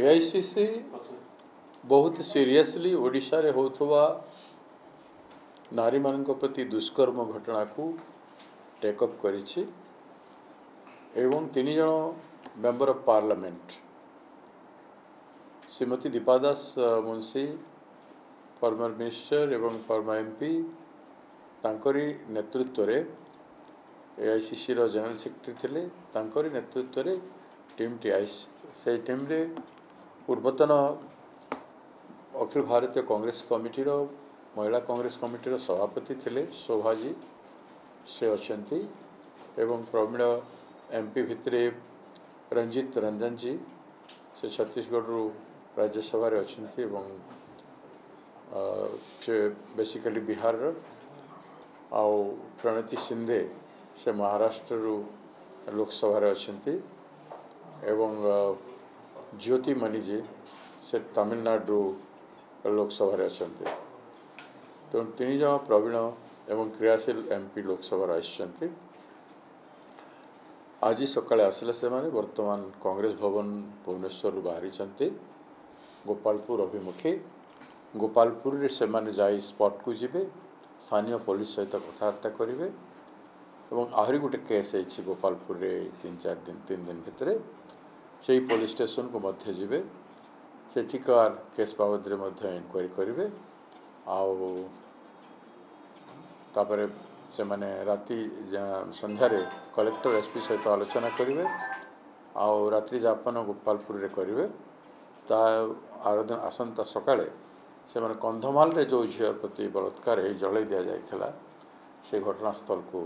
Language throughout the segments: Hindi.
एआईसीसी बहुत सीरियसली ओडिशा रे होथुवा नारी मानक प्रति दुष्कर्म घटना को टेकअप करिछि एवं 3 जन member of parliament Shrimati Deepa Das Munshi former minister एवं फॉर्मर एमपी तांकरी नेतृत्व रे एआईसीसी रो जनरल सेक्रेटरी थिले तांकरी नेतृत्व रे टीम टी से टीम रे पूर्वतन अखिल भारतीय कांग्रेस कमिटी रो महिला कांग्रेस कमिटी रो सभापति थिले शोभाजी से अछंती एवं प्रवीण एमपी भितरे रंजित रंजन जी से छत्तीसगढ़ रु राज्यसभा रे अछंती एवं से बेसिकली बिहार रो आउ प्रणति सिंधे से महाराष्ट्र रु लोकसभा रे अछंती एवं ज्योति मणि जी से तमिलनाडु लोकसभा रे अछंती तो 3 जन प्रवीण एवं क्रियाशील एमपी लोकसभा आसछंती आज सकाळे आसले से माने वर्तमान कांग्रेस भवन भुवनेश्वर बाहरी छंती गोपालपुर अभिमुखे गोपालपुर रे से माने जाई स्पॉट को जिबे स्थानीय पुलिस सहित कथावार्ता करिवे एवं आहरी गोटे केस है गोपालपुर रे 3 दिन भितरे से पुलिस स्टेशन को मध्य जिबे सेठिकार केस बाबद रे मध्य इंक्वायरी करिवे आउ तापरे से माने राति संध्यारे कलेक्टर एसपी सहित आलोचना करिवे आउ रात्रि जापन गोपालपुर रे करिवे ता आरदिन आसंता सकाळे से माने कंधमाल रे जो झियर प्रति बलात्कार हे जळै दिया जायथला से घटनास्थल को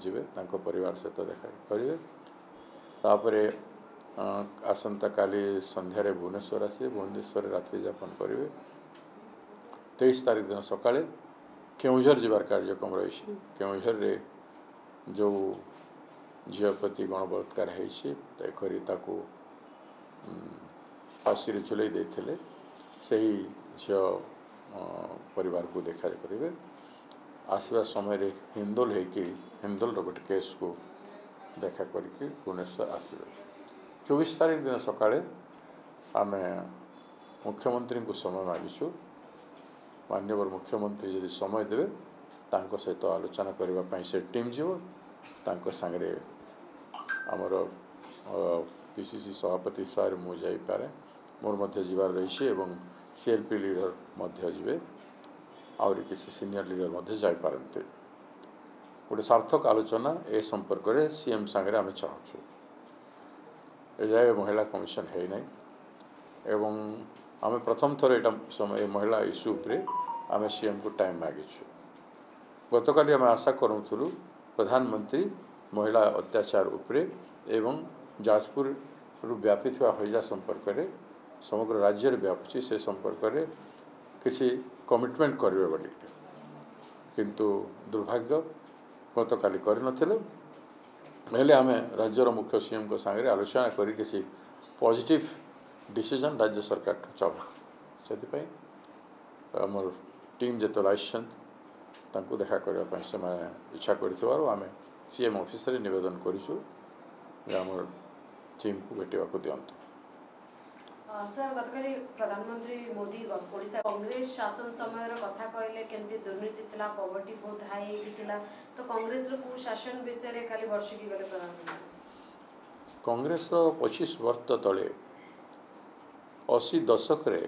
जिबे तांको परिवार सहित देखा करिवे तापरे आसंता काली संध्यारे भुवनेश्वर आसे भुवनेश्वर रात्रि जापन करिवे 23 तारीख दिन सकाळे केउझर जीवार कार्यक्रम रही केउझर रे जो झील प्रति गण बलात्कार होता फाँसी रे झुलई देते से ही झील परिवार को देखा करेंगे आसवा समय रे हिंदोल गोटे केस को देखा करके भुवनेश्वर आसवे 24 तारीख दिन सकाळे आमे मुख्यमंत्री को समय मागिछु माननीय मुख्यमंत्री यदि समय देवे तांको सहित आलोचना करने से टीम जीव तांको सांगरे आमर पीसीसी सभापति सार मु जाई पारे मोर मध्य जीवार रही एवं सीएलपी लीडर मध्य जीवे आउरी किसी सीनियर लीडर मध्य जाई पारंते गोटे सार्थक आलोचना ए संपर्क में सीएम सांगरे आमे चाहूँ ए जाए महिला कमिशन है नहीं एवं आमे प्रथम थर एटा समय महिला इश्यू उपरे आमे सीएम को टाइम मागिछु गतकाली आमे आशा करूथुलु प्रधानमंत्री महिला अत्याचार उपरे एवं जाजपुर रु व्यापित हईजा संपर्क में समग्र राज्य रे व्यापुची से संपर्क में किसी कमिटमेंट करेंगे बोली किंतु दुर्भाग्य गतकाली करनथिले हेले आमे राज्यर मुख्य सीएम को सांगे आलोचना करी किसी पॉजिटिव डिसीजन राज्य सरकार चाहूँ से आमर टीम जो आसछंत देखा करने से इच्छा करें सीएम ऑफिस रे निवेदन करूँ आमर टीम को भेटा को दिंतु सर गतकाली प्रधानमंत्री मोदी ओडिशा कांग्रेस शासन समय कथा कहले केमती दुर्नीति थिला पॉवर्टी बहुत हाई थिला तो कांग्रेस रो को शासन विषय रे खाली वर्ष की गले प्रधानमंत्री कांग्रेस रो 25 वर्ष तले 80 दशक रे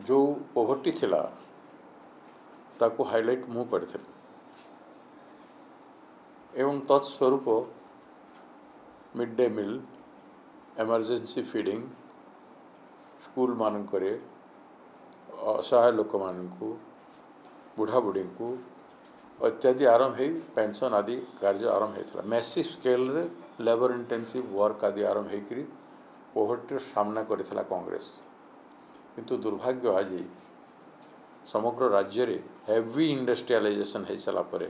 जो पॉवर्टी थिला ताको हाईलाइट मु करथिल एवं तत्स्वरूप mid day meal emergency feeding school मानकरे असहाय लोक मानकु बुढ़ा बुढ़ी को इत्यादि आरंभ हो पेंशन आदि कार्य आरंभ होता मैसिव स्केल रे लेबर इंटेंसिव वर्क आदि आरंभ होकर पॉवर्टी सामना करथिला कांग्रेस किंतु दुर्भाग्य आज समग्र राज्य रे हेवी इंडस्ट्रियलाइजेशन हो सारा पर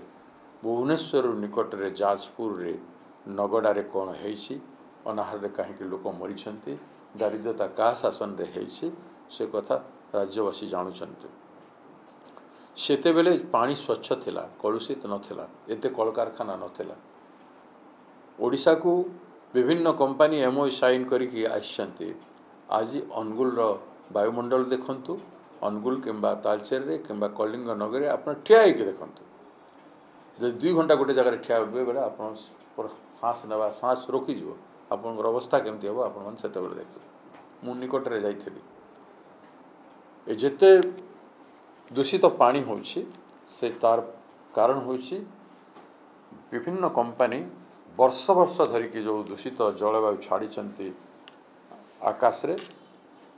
भुवनेश्वर निकट रे जाजपुर रे नगड़ा रे कौन है अनाहार रे कहीं लोक मरी दारिद्रता का शासन रे है से कथा राज्यवासी जानुचंती सेते बेले पानी स्वच्छ थिला कलुषित नथिला एते कलकारखाना नथिला ओडिशा को विभिन्न कंपनी एमओ साइन करके आसछंती आज अनुगुल वायुमंडल देखंतु अनुगुल किंबा तालचेर रे किंबा कलिंग नगर आप ठिया होकर देखंतु जब 2 घंटा गोटे जगह ठिया उठे बेले आप सांस नेबा सांस रोकीज आपंकर अवस्था केमती हम आपण से देख मु निकटरे जाइली ए जेते दूषित पानी होछि से तार कारण होछि विभिन्न कंपनी वर्ष वर्ष धरिकी जो दूषित जलवायु छाड़ी आकाश रे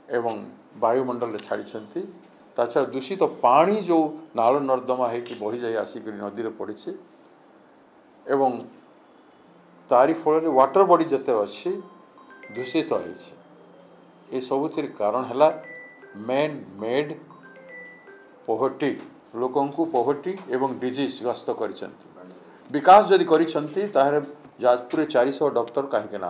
एवं वायुमंडल रे छाड़ी ताछा दूषित पानी जो नाल नर्दमा है कि बही जाए आसिक नदी रे पड़ी एवं तारी फल वाटर बॉडी जते अच्छी दूषित है सबुथिर कारण है मैन मेड पोवर्टी लोकंकु पोवर्टी एवं डिजीज ग्रस्त कर विकास जदि करिसेंती ताहरे जाजपुर 400 डॉक्टर कहीं ना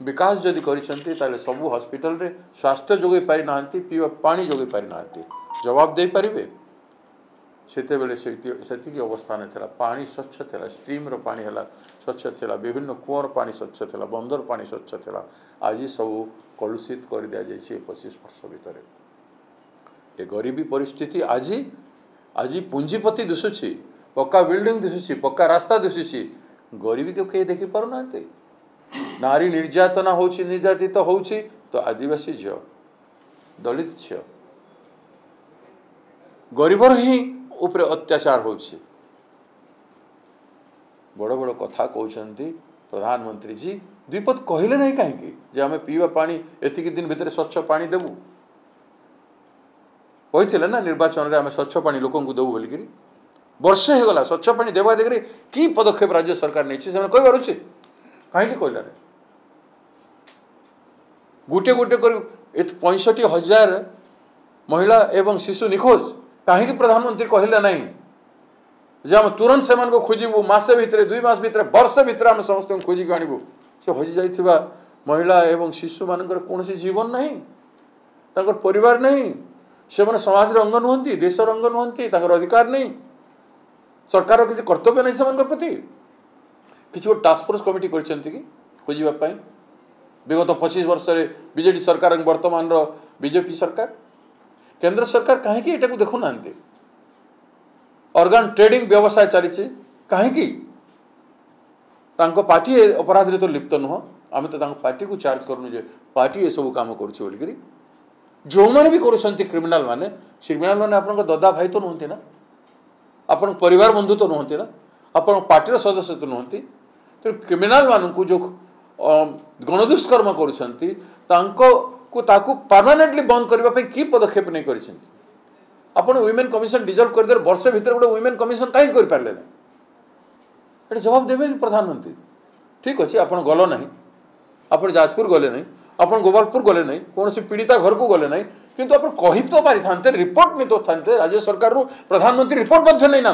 विकास जदि करिसेंती ताहले सबु हॉस्पिटल रे स्वास्थ्य जोगे पारि नांती पीवा पानी जोगे पारि नांती जवाब दे पारिबे सेते बेले सेति अवस्था ने थला पानी स्वच्छ थला स्ट्रीम रो पानी हला स्वच्छ थला विभिन्न कुआर पानी स्वच्छ थला बंदर पानी स्वच्छ थला आज सब कलुषित कर दिया जाय 25 वर्ष भीतर ए गरीबी परिस्थिति आज आज पूंजीपति दिशुची पक्का बिल्डिंग दिशुची पक्का रास्ता दिशुची गरीबी को कहीं देखी पार ना नारी निर्यातना होची निर्यातित होची तो आदिवासी झियो दलित झियो गरीबर ही ऊपर अत्याचार होची बड़ बड़ कथा कहते प्रधानमंत्री जी द्विपद कहले नहीं कहीं जे आम पीवा पानी एतिक दिन भितर स्वच्छ पानी देबू कहते ना निर्वाचन में आम स्वच्छ पानी लोक देवु बोलिकी वर्षे हो गला स्वच्छ पानी देवा देखिए कि पदक्षेप राज्य सरकार नहीं से कह पारे कहीं कहला गोटे गोटे कर 65,000 महिला एवं शिशु निखोज कहीं प्रधानमंत्री कहले नहीं जे आम तुरंत से खोजबू मसे भितर 2 मास भितर वर्ष भितर आम समस्त खोजिक आणबू से हजि जाइथिबा महिला एवं शिशु मानकर कौन जीवन नहीं तांकर परिवार नहीं से मैंने समाज अंग नुहति देशर अंग नुहति अधिकार नहीं सरकार किसी कर्तव्य नहीं से प्रति किसी टास्क फोर्स कमिटी कि खोजापी विगत 25 वर्ष बीजेडी सरकार वर्तमान बीजेपी सरकार केंद्र सरकार कहीं एटा को देखु ना ऑर्गन ट्रेडिंग व्यवसाय चली कहीं पार्टी अपराध तो लिप्त नुह आम तो पार्टी को चार्ज करूँ जे पार्टी ये सब काम कर जो मैंने भी करुँच क्रिमिनाल माने आप ददा भाई तो नुहति ना आप परिवार बंधु तो नुहति ना आप पार्टी सदस्य तो नुहति तो क्रिमिनाल मान को जो गणदुष्कर्म कर परमानेंटली बंद करने कि पदक्षेप नहीं कर वुमेन कमिशन डिजल्व कर वर्ष भितर गोटे वुमेन कमिशन कहीं कर पारे ना जवाब देवे प्रधानमंत्री ठीक अच्छे आप गल ना आप जाजपुर गले नहीं आप गोपालपुर गले नहीं कौन पीड़िता घर को गले नहीं किंतु आप कही तो पारि था रिपोर्ट नहीं तो था राज्य सरकार प्रधानमंत्री रिपोर्ट नहीं ना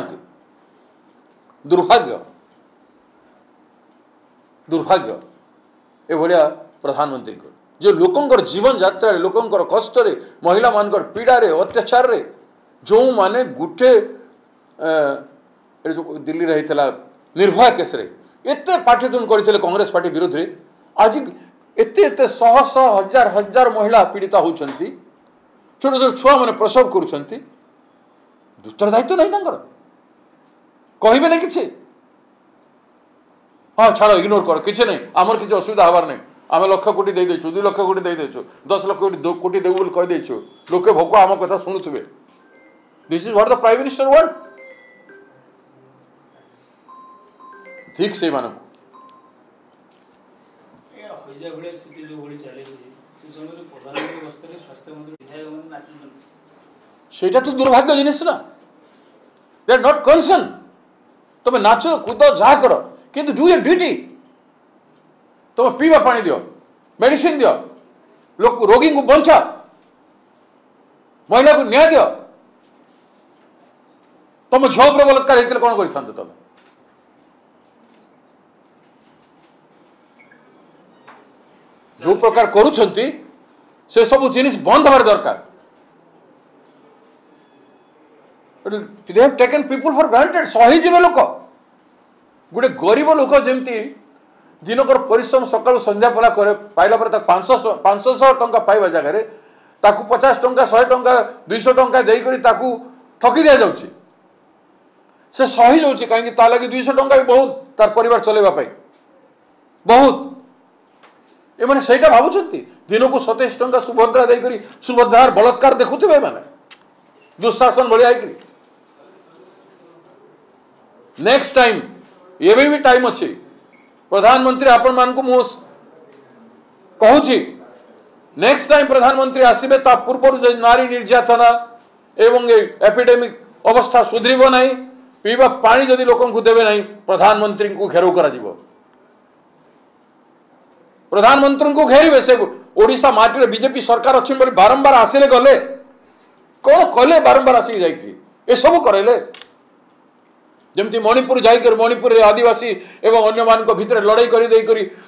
दुर्भाग्य दुर्भाग्य एभलिया प्रधानमंत्री जो लोकंकर जीवन यात्रा लोकंकर कष्ट महिला मानकर पीड़ा अत्याचार जो माने गुटे जो दिल्ली रही निर्भया केस एते पाठितुन करते कांग्रेस पार्टी विरोध में आज एते एते शह शह हजार हजार महिला पीड़िता होती छोट छोट छुआ मैंने प्रसव करुँच उत्तरदायित्व नहीं कहे ना कि हाँ छाड़ इग्नोर कर किसी नहीं आमर किसी असुविधा हबार नहीं आम 1 लाख कोटी दे देचु 2 लाख कोटी दे देचु 10 लाख कोटी देव बोली कह देचु लोके भोक आम कथा शुणुवे this is what the prime minister want ठीक से मानक सेटा तो दुर्भाग्य जिनिस ना दे आर नॉट कंसर्न तुम नाच कूद जहा कर किंतु डू योर ड्यूटी तुम पीवा पानी दियो मेडिसिन दियो लोग रोगी को बंचा महिला को न्याय दियो तुम झील पर बलात्कार होते कौन कर तुम जो प्रकार करुछंती से सब जिनिस बंद हमारे दरकार they have taken people for granted सही जीव लोक गोटे गरीब लोक जमती दिनकर परिश्रम सकाल संध्या पला पाइला पर 500 टंका पाइबा जगह ताकू 50 टंका 100 टंका 200 टंका देकर ताकू ठकी दिया जाउची से सही जाउची कहीं ता लगी 200 टंका भी बहुत तार परिवार चलेबा पाई बहुत ए माने सेटा भाबुचंती दिन को 27 टंका सुभद्रा देकर सुभद्रार बलात्कार देखुथिबे माने दुशासन भली आइकरी नेक्स्ट टाइम ये भी टाइम अच्छी प्रधानमंत्री आपण मान को मुझ कहूची नेक्स्ट टाइम प्रधानमंत्री आसीबे ता पूर्व जो नारी निर्यातना एवं एपिडेमिक अवस्था सुधरीब नहीं पीवा पानी जदि लोक देवे नहीं प्रधानमंत्री को घेराव करा जीवो प्रधानमंत्री को घेरिबे से ओडिशा माटी बीजेपी सरकार अच्छी बारंबार आसिले गले कौन कले बारंबार आसिक जाइथि ए सब करेले जमती मणिपुर जाकर मणिपुर आदिवासी एवं अन्य मान भितर लड़ाई कर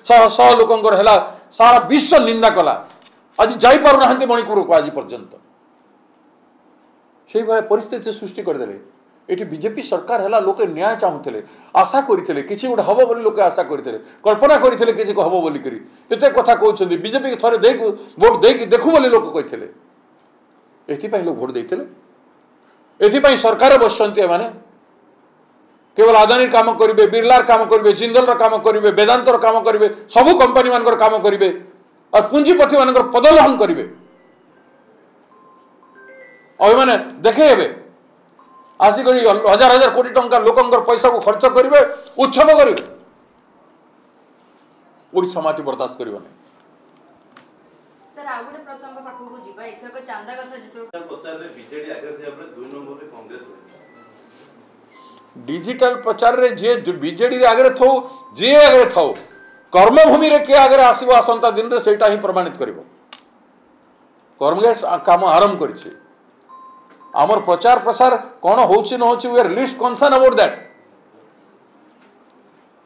शह शह लोकंर है सारा विश्व निंदा कला आज जाई पारु नाहंती मणिपुर को आज पर्यंत से परिस्थिति सृष्टि करदे ये बीजेपी सरकार है लोक न्याय चाहूले आशा करते किसी गोटे हम बोली लोक आशा करते कल्पना करते किसी हम बोलिक एत कथा कहते बीजेपी थोड़े दे भोट दे देखु बोली लोक कहते ये लोग भोट देते ये सरकार बसते माने केवल आदानी काम करेंगे बिरलार काम करेंगे जिंदल काम करेंगे वेदांतर काम करेंगे सबू कंपनी मान काम करेंगे और पुंजीपति मान पदलोहन करेंगे मैंने देखे आसिक हजार हजार कोटी टंका लोकंर पैसा को खर्च करेंगे उत्सव करेंगे ओडिशा माटी बर्दाश्त कर सर आ गोटे प्रसंग पाखु को जिबा एथरक चांदा कथा जितो प्रचार रे बीजेडी आगे थिया पर 2 नंबर रे कांग्रेस होई डिजिटल प्रचार रे जे बीजेडी रे आगे थौ जे आगे थौ कर्मभूमि रे के आगे आसीबो आसंता दिन रे सेटा ही प्रमाणित करिवो कांग्रेस काम आरंभ करछि आमर प्रचार प्रसार कोन होछि न होछि we are least concern about that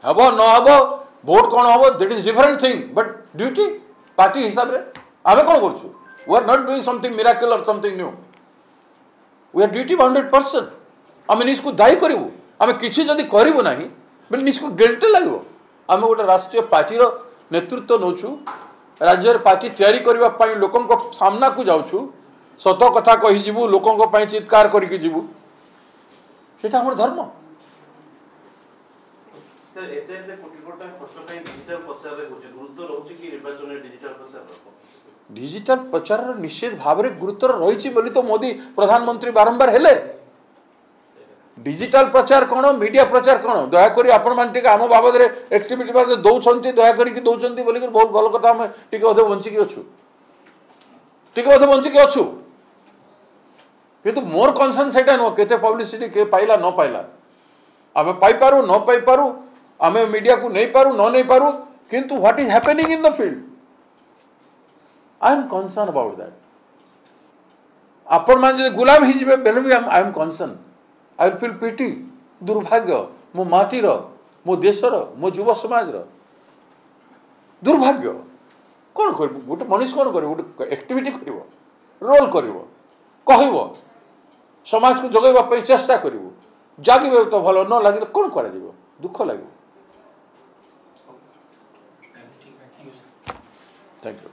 हबो न हबो वोट कोन हबो that is different thing but duty party हिसाब रे आमे कोन करछु we are not doing something miracle और something new we are duty 100% आमे निस्को दायी करिवो आमे किछि जदि करिवो नाही बेल निस्को गिल्ट लागो आमे गोटे राष्ट्रीय पार्टी रो नेतृत्व नोछु राज्य रे पार्टी तयारी करबा पई लोकन को सामना को जाउछु सत कथा कहि जीवु लोकन को पई चित्कार करि के जीवु सेटा हमर धर्म तो एते एते कोटी कोटा खर्च पई डिजिटल प्रचार रे होचे गुरुत्व रहउची कि निर्वाचन रे डिजिटल प्रचार डिजिटल प्रचार निश्चित भाव रे गुरुत्व रहिछि बोली तो मोदी प्रधानमंत्री बारंबार हेले डिजिटल प्रचार कोन मीडिया प्रचार कोन दया करी आपण मान टिक आम बाबद रे एक्टिविटी बाबद दउछंती दया करी कि दउछंती बोली कि बहुत भल कथा हम टिक ओदे बंची के अछु टिक ओदे बंची के अछु किंतु मोर कंसर्न सेटा न केते पब्लिसिटी के पाइला न पाइला आमे पाई पारू न पाई पारू आमे मीडिया को नहीं पारू न नहीं पारू किंतु what is happening in the field I am concern about that आपण मान जे गुलाम ही जिवे बेले भी I am concern I will feel pity दुर्भाग्य मो माटीर मो देशर मो युव समाज दुर्भाग्य कौन कर गोटे मनीष कौन कर गोटे एक्टिविटी कर रोल कर कह समाज को जगैवा चेष्टा कर जागे तो भल न लगे कौन कर दुख लगे थैंक यू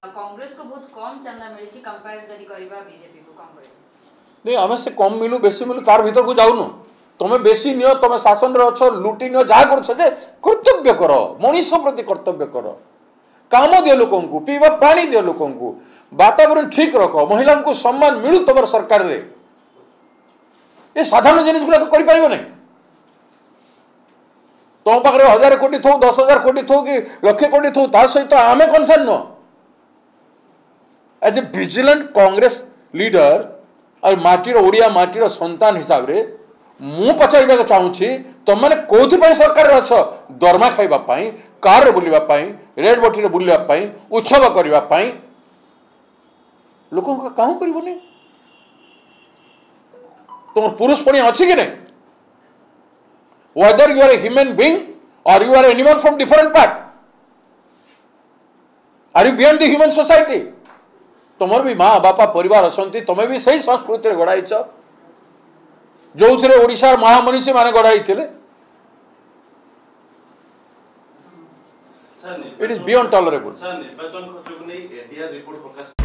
कांग्रेस को बहुत कम चंदा मिली कंपेयर जदी करबा बीजेपी को कम करे नहीं आम से कम मिलू बेसी मिलू तार भीतर को जाऊनु तुम्हें बेसी नियो तुम शासन रे अच्छ लुटी नियो जहाँ कर कर्तव्य कर मनीष प्रति कर्तव्य कर काम दियो लोक पीवा पानी दियो लोक वातावरण ठीक रख महिला को सम्मान मिलू तुम सरकार रे ये साधारण जिनिस गुला कर पारिबो नहीं तुम पाखे 1000 कोटी थो 10,000 कोटी थो कि लक्षे कोटी थो ता सहित आमे कंसर्न न as a vigilant Congress leader और माटीर ओडिया माटीर संतान हिसाब रे मु पचारिबा चाहूछि तुम माने कोथि पय सरकार रे अछ दरमा खाइबा पई कार रे बुलिबा पई रेड बटी रे बुलिबा पई उत्सव करबा पई लोकन का काम करबो नै तुम पुरुष पणी अछि कि नै whether you are a human being or you are animal from different part are you beyond the human society तुमर भी माँ बापा परिवार अच्छा तुम्हें भी सही संस्कृति रे गढ़ाईच जो ओडिशार महामनीषी माने गढ़ाई sir it is beyond tolerable. Sir ନିର୍ବାଚନ ଖର୍ଚ୍ଚକୁ ନେଇ ଏଡିଆର୍ ରିପୋର୍ଟ ପ୍ରକାଶ